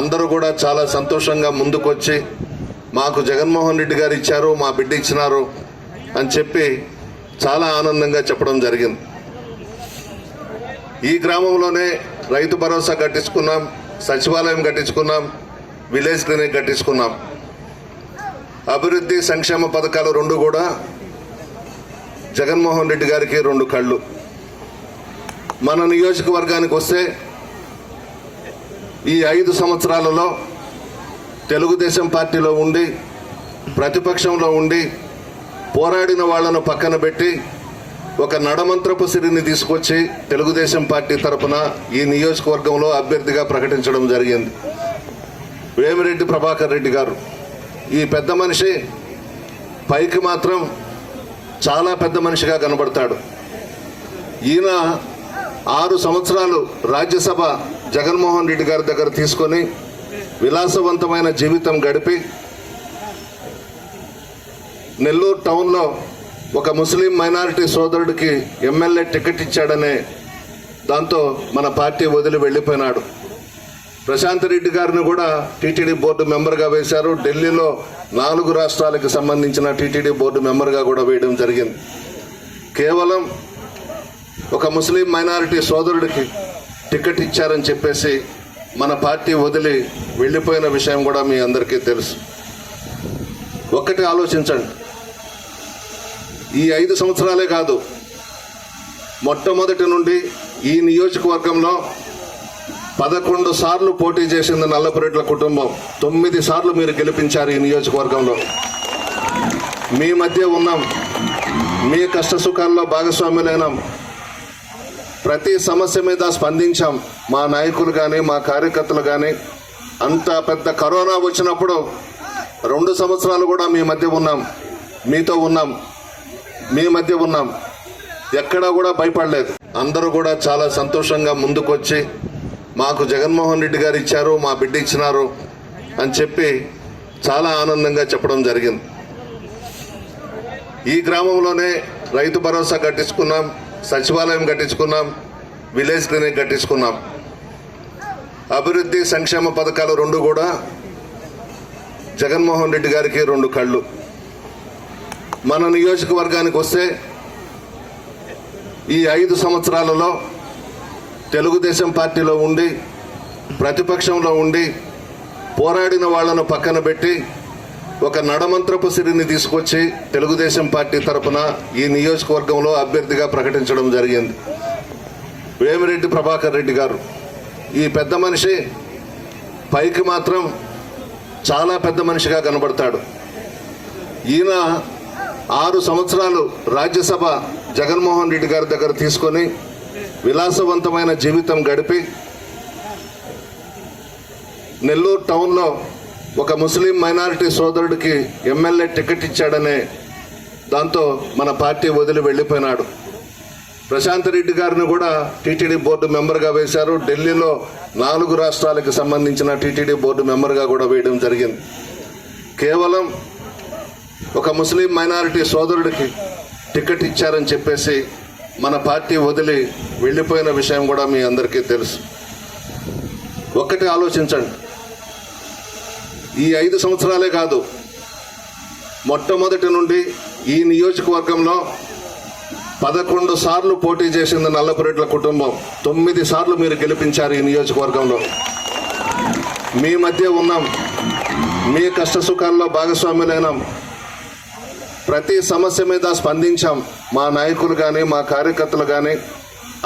అందరూ కూడా చాలా సంతోషంగా ముందుకొచ్చి మాకు జగన్మోహన్ రెడ్డి గారు ఇచ్చారు, మా బిడ్డ ఇచ్చినారు అని చెప్పి చాలా ఆనందంగా చెప్పడం జరిగింది. ఈ గ్రామంలోనే రైతు భరోసా కట్టించుకున్నాం, సచివాలయం కట్టించుకున్నాం, విలేజ్ క్లినిక్ కట్టించుకున్నాం. అభివృద్ధి సంక్షేమ పథకాలు రెండు కూడా జగన్మోహన్ రెడ్డి గారికి రెండు కళ్ళు. మన నియోజకవర్గానికి వస్తే ఈ 5 సంవత్సరాలలో తెలుగుదేశం పార్టీలో ఉండి ప్రతిపక్షంలో ఉండి పోరాడిన వాళ్లను పక్కన పెట్టి ఒక నడమంత్రపు సిరిని తీసుకొచ్చి తెలుగుదేశం పార్టీ తరఫున ఈ నియోజకవర్గంలో అభ్యర్థిగా ప్రకటించడం జరిగింది. వేమిరెడ్డి ప్రభాకర్ రెడ్డి గారు ఈ పెద్ద మనిషి పైకి మాత్రం చాలా పెద్ద మనిషిగా కనబడతాడు. ఈయన 6 సంవత్సరాలు రాజ్యసభ జగన్మోహన్ రెడ్డి గారి దగ్గర తీసుకొని విలాసవంతమైన జీవితం గడిపి నెల్లూరు టౌన్లో ఒక ముస్లిం మైనారిటీ సోదరుడికి ఎమ్మెల్యే టికెట్ ఇచ్చాడనే దాంతో మన పార్టీ వదిలి వెళ్ళిపోయినాడు. ప్రశాంత్ రెడ్డి గారిని కూడా టీటీడీ బోర్డు మెంబర్గా వేశారు. ఢిల్లీలో 4 రాష్ట్రాలకు సంబంధించిన టీటీడీ బోర్డు మెంబర్గా కూడా వేయడం జరిగింది. కేవలం ఒక ముస్లిం మైనారిటీ సోదరుడికి టికెట్ ఇచ్చారని చెప్పేసి మన పార్టీ వదిలి వెళ్ళిపోయిన విషయం కూడా మీ అందరికీ తెలుసు. ఒక్కటి ఆలోచించండి, ఈ 5 సంవత్సరాలే కాదు, మొట్టమొదటి నుండి ఈ నియోజకవర్గంలో 11 సార్లు పోటీ చేసింది నల్లపురెడ్ల కుటుంబం. 9 సార్లు మీరు గెలిపించారు ఈ నియోజకవర్గంలో. మీ మధ్య ఉన్నాం, మీ కష్ట సుఖాల్లో భాగస్వాములైనాం, ప్రతి సమస్య మీద స్పందించాం. మా నాయకులు కానీ మా కార్యకర్తలు కానీ అంత పెద్ద కరోనా వచ్చినప్పుడు 2 సంవత్సరాలు కూడా మీ మధ్య ఉన్నాం, మీతో ఉన్నాం, మీ మధ్య ఉన్నాం. ఎక్కడా కూడా భయపడలేదు. అందరూ కూడా చాలా సంతోషంగా ముందుకొచ్చి మాకు జగన్మోహన్ రెడ్డి గారు ఇచ్చారు, మా బిడ్డ ఇచ్చినారు అని చెప్పి చాలా ఆనందంగా చెప్పడం జరిగింది. ఈ గ్రామంలోనే రైతు భరోసా కట్టించుకున్నాం, సచివాలయం కట్టించుకున్నాం, విలేజ్ క్లినిక్ కట్టించుకున్నాం. అభివృద్ధి సంక్షేమ పథకాలు రెండు కూడా జగన్మోహన్ రెడ్డి గారికి రెండు కళ్ళు. మన నియోజకవర్గానికి వస్తే ఈ 5 సంవత్సరాలలో తెలుగుదేశం పార్టీలో ఉండి ప్రతిపక్షంలో ఉండి పోరాడిన వాళ్లను పక్కన పెట్టి ఒక నడమంత్రపు సిరిని తీసుకొచ్చి తెలుగుదేశం పార్టీ తరఫున ఈ నియోజకవర్గంలో అభ్యర్థిగా ప్రకటించడం జరిగింది. వేమిరెడ్డి ప్రభాకర్ రెడ్డి గారు ఈ పెద్ద మనిషి పైకి మాత్రం చాలా పెద్ద మనిషిగా కనబడతాడు. ఈయన 6 సంవత్సరాలు రాజ్యసభ జగన్మోహన్ రెడ్డి గారి దగ్గర తీసుకొని విలాసవంతమైన జీవితం గడిపి నెల్లూరు టౌన్లో ఒక ముస్లిం మైనారిటీ సోదరుడికి ఎమ్మెల్యే టికెట్ ఇచ్చాడనే దాంతో మన పార్టీ వదిలి వెళ్ళిపోయినాడు. ప్రశాంత్ రెడ్డి గారిని కూడా టీటీడీ బోర్డు మెంబర్గా వేశారు. ఢిల్లీలో 4 రాష్ట్రాలకు సంబంధించిన టీటీడీ బోర్డు మెంబర్గా కూడా వేయడం జరిగింది. కేవలం ఒక ముస్లిం మైనారిటీ సోదరుడికి టికెట్ ఇచ్చారని చెప్పేసి మన పార్టీ వదిలి వెళ్ళిపోయిన విషయం కూడా మీ అందరికీ తెలుసు. ఒక్కటి ఆలోచించండి, ఈ 5 సంవత్సరాలే కాదు, మొట్టమొదటి నుండి ఈ నియోజకవర్గంలో 11 సార్లు పోటీ చేసింది నల్లపురెడ్ల కుటుంబం. 9 సార్లు మీరు గెలిపించారు ఈ నియోజకవర్గంలో. మీ మధ్య ఉన్నాం, మీ కష్ట సుఖాల్లో భాగస్వాములైనాం, ప్రతి సమస్య మీద స్పందించాం. మా నాయకులు కానీ మా కార్యకర్తలు కానీ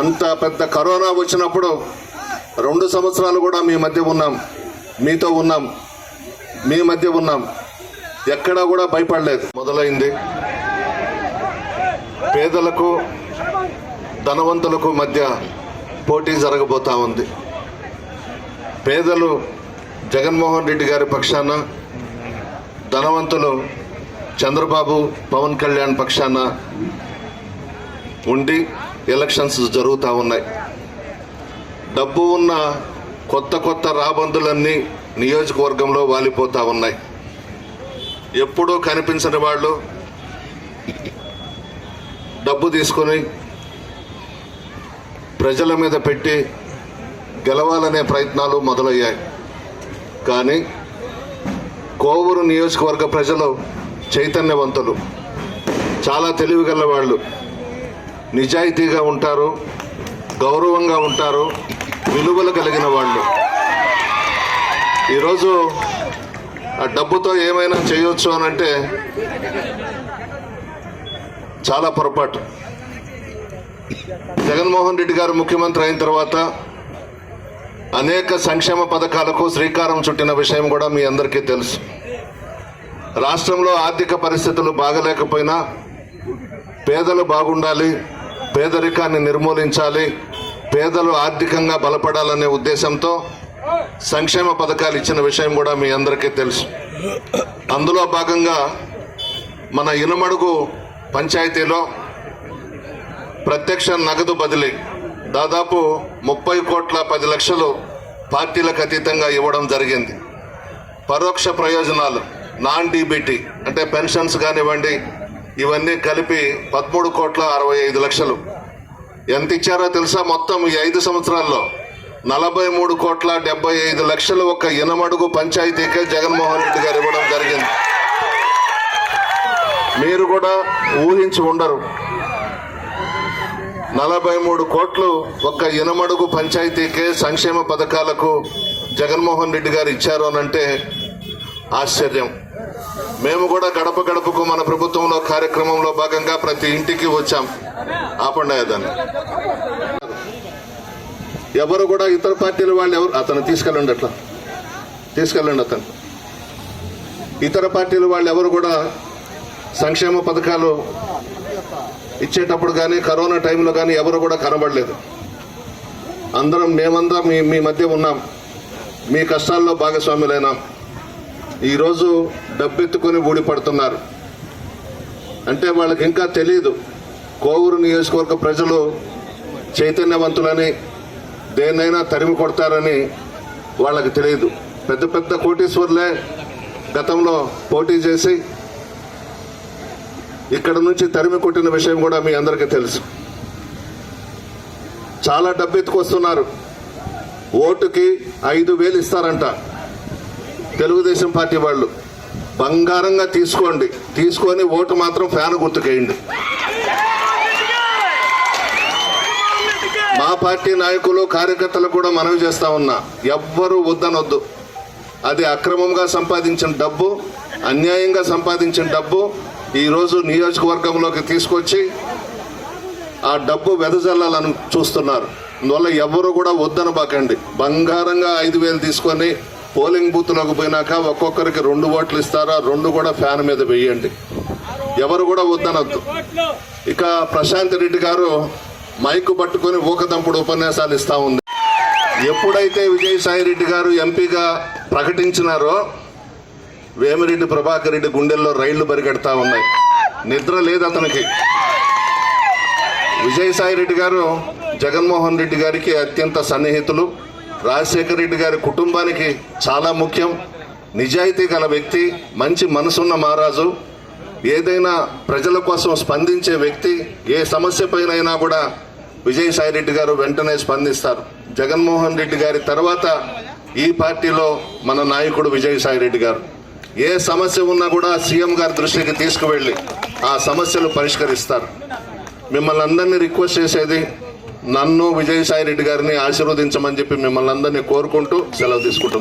అంత పెద్ద కరోనా వచ్చినప్పుడు 2 సంవత్సరాలు కూడా మీ మధ్య ఉన్నాం, మీతో ఉన్నాం, మీ మధ్య ఉన్నాం. ఎక్కడా కూడా భయపడలేదు. మొదలైంది పేదలకు ధనవంతులకు మధ్య పోటీ జరగబోతా ఉంది. పేదలు జగన్మోహన్ రెడ్డి గారి పక్షాన, ధనవంతులు చంద్రబాబు పవన్ కళ్యాణ్ పక్షాన ఉండి ఎలక్షన్స్ జరుగుతూ ఉన్నాయి. డబ్బు ఉన్న కొత్త కొత్త రాబందులన్నీ నియోజకవర్గంలో వాలిపోతూ ఉన్నాయి. ఎప్పుడూ కనిపించని వాళ్ళు డబ్బు తీసుకొని ప్రజల మీద పెట్టి గెలవాలనే ప్రయత్నాలు మొదలయ్యాయి. కానీ కోవూరు నియోజకవర్గ ప్రజలు చైతన్యవంతులు, చాలా తెలివిగల వాళ్ళు, నిజాయితీగా ఉంటారు, గౌరవంగా ఉంటారు, విలువలు కలిగిన వాళ్ళు. ఈరోజు ఆ డబ్బుతో ఏమైనా చేయొచ్చు అనంటే చాలా పొరపాటు. జగన్మోహన్ రెడ్డి గారు ముఖ్యమంత్రి అయిన తర్వాత అనేక సంక్షేమ పథకాలకు శ్రీకారం చుట్టిన విషయం కూడా మీ అందరికీ తెలుసు. రాష్ట్రంలో ఆర్థిక పరిస్థితులు బాగలేకపోయినా పేదలు బాగుండాలి, పేదరికాన్ని నిర్మూలించాలి, పేదలు ఆర్థికంగా బలపడాలనే ఉద్దేశంతో సంక్షేమ పథకాలు ఇచ్చిన విషయం కూడా మీ అందరికీ తెలుసు. అందులో భాగంగా మన ఇనుమడుగు పంచాయతీలో ప్రత్యక్ష నగదు బదిలీ దాదాపు 30,10,00,000 పార్టీలకు అతీతంగా ఇవ్వడం జరిగింది. పరోక్ష ప్రయోజనాలు నాన్ డీబీటీ అంటే పెన్షన్స్ కానివ్వండి, ఇవన్నీ కలిపి 13,65,00,000. ఎంత ఇచ్చారో తెలుసా? మొత్తం ఈ 5 సంవత్సరాల్లో 43,75,00,000 ఒక్క ఇనమడుగు పంచాయతీకే జగన్మోహన్ రెడ్డి గారు ఇవ్వడం జరిగింది. మీరు కూడా ఊహించి ఉండరు, 43 కోట్లు ఒక్క ఇనమడుగు పంచాయతీకే సంక్షేమ పథకాలకు జగన్మోహన్ రెడ్డి గారు ఇచ్చారు అనంటే ఆశ్చర్యం. మేము కూడా గడప గడపకు మన ప్రభుత్వంలో కార్యక్రమంలో భాగంగా ప్రతి ఇంటికి వచ్చాం. ఆపండి దాన్ని. ఎవరు కూడా ఇతర పార్టీల వాళ్ళు ఎవరు, అతను తీసుకెళ్ళండి, అట్లా తీసుకెళ్ళండి. అతను ఇతర పార్టీల వాళ్ళు ఎవరు కూడా సంక్షేమ పథకాలు ఇచ్చేటప్పుడు కానీ కరోనా టైంలో కానీ ఎవరు కూడా కనబడలేదు. మేమందరం మీ మధ్య ఉన్నాం, మీ కష్టాల్లో భాగస్వాములైనాం. ఈరోజు డబ్బెత్తుకొని ఊడిపడుతున్నారు అంటే వాళ్ళకి ఇంకా తెలియదు కోవూరు నియోజకవర్గ ప్రజలు చైతన్యవంతులని, దేన్నైనా తరిమి కొడతారని వాళ్ళకి తెలియదు. పెద్ద పెద్ద కోటీశ్వర్లే గతంలో పోటీ చేసి ఇక్కడ నుంచి తరిమి కొట్టిన విషయం కూడా మీ అందరికీ తెలుసు. చాలా డబ్బు ఎత్తుకొస్తున్నారు. ఓటుకి 5,000 ఇస్తారంట తెలుగుదేశం పార్టీ వాళ్ళు. బంగారంగా తీసుకోండి, తీసుకొని ఓటు మాత్రం ఫ్యాన్ గుర్తుకేయండి. మా పార్టీ నాయకులు కార్యకర్తలు కూడా మనవి చేస్తా ఉన్నా, ఎవ్వరూ వద్దనొద్దు. అది అక్రమంగా సంపాదించిన డబ్బు, అన్యాయంగా సంపాదించిన డబ్బు ఈరోజు నియోజకవర్గంలోకి తీసుకొచ్చి ఆ డబ్బు వెదజల్లాలని చూస్తున్నారు. అందువల్ల ఎవరు కూడా వద్దనబాకండి. బంగారంగా 5,000 తీసుకొని పోలింగ్ బూత్లోకి పోయినాక ఒక్కొక్కరికి 2 ఓట్లు ఇస్తారా, 2 కూడా ఫ్యాన్ మీద వేయండి. ఎవరు కూడా వద్దనొద్దు. ఇక ప్రశాంత్ రెడ్డి గారు మైకు పట్టుకొని ఊకదంపుడు ఉపన్యాసాలు ఇస్తా ఉంది. ఎప్పుడైతే విజయసాయి రెడ్డి గారు ఎంపీగా ప్రకటించినారో వేమిరెడ్డి ప్రభాకర్ రెడ్డి గుండెల్లో రైళ్లు పరిగెడతా ఉన్నాయి. నిద్ర లేదు అతనికి. విజయసాయి రెడ్డి గారు జగన్మోహన్ రెడ్డి గారికి అత్యంత సన్నిహితులు. రాజశేఖర రెడ్డి గారి కుటుంబానికి చాలా ముఖ్యం. నిజాయితీ గల వ్యక్తి, మంచి మనసున్న మహారాజు, ఏదైనా ప్రజల కోసం స్పందించే వ్యక్తి. ఏ సమస్య పైనైనా కూడా విజయసాయి రెడ్డి గారు వెంటనే స్పందిస్తారు. జగన్మోహన్ రెడ్డి గారి తర్వాత ఈ పార్టీలో మన నాయకుడు విజయసాయి రెడ్డి గారు. ఏ సమస్య ఉన్నా కూడా సీఎం గారి దృష్టికి తీసుకువెళ్ళి ఆ సమస్యలు పరిష్కరిస్తారు. మిమ్మల్ని అందరినీ రిక్వెస్ట్ చేసేది, నన్ను విజయసాయి రెడ్డి గారిని ఆశీర్వదించమని చెప్పి మిమ్మల్ని అందరినీ కోరుకుంటూ సెలవు తీసుకుంటున్నాను.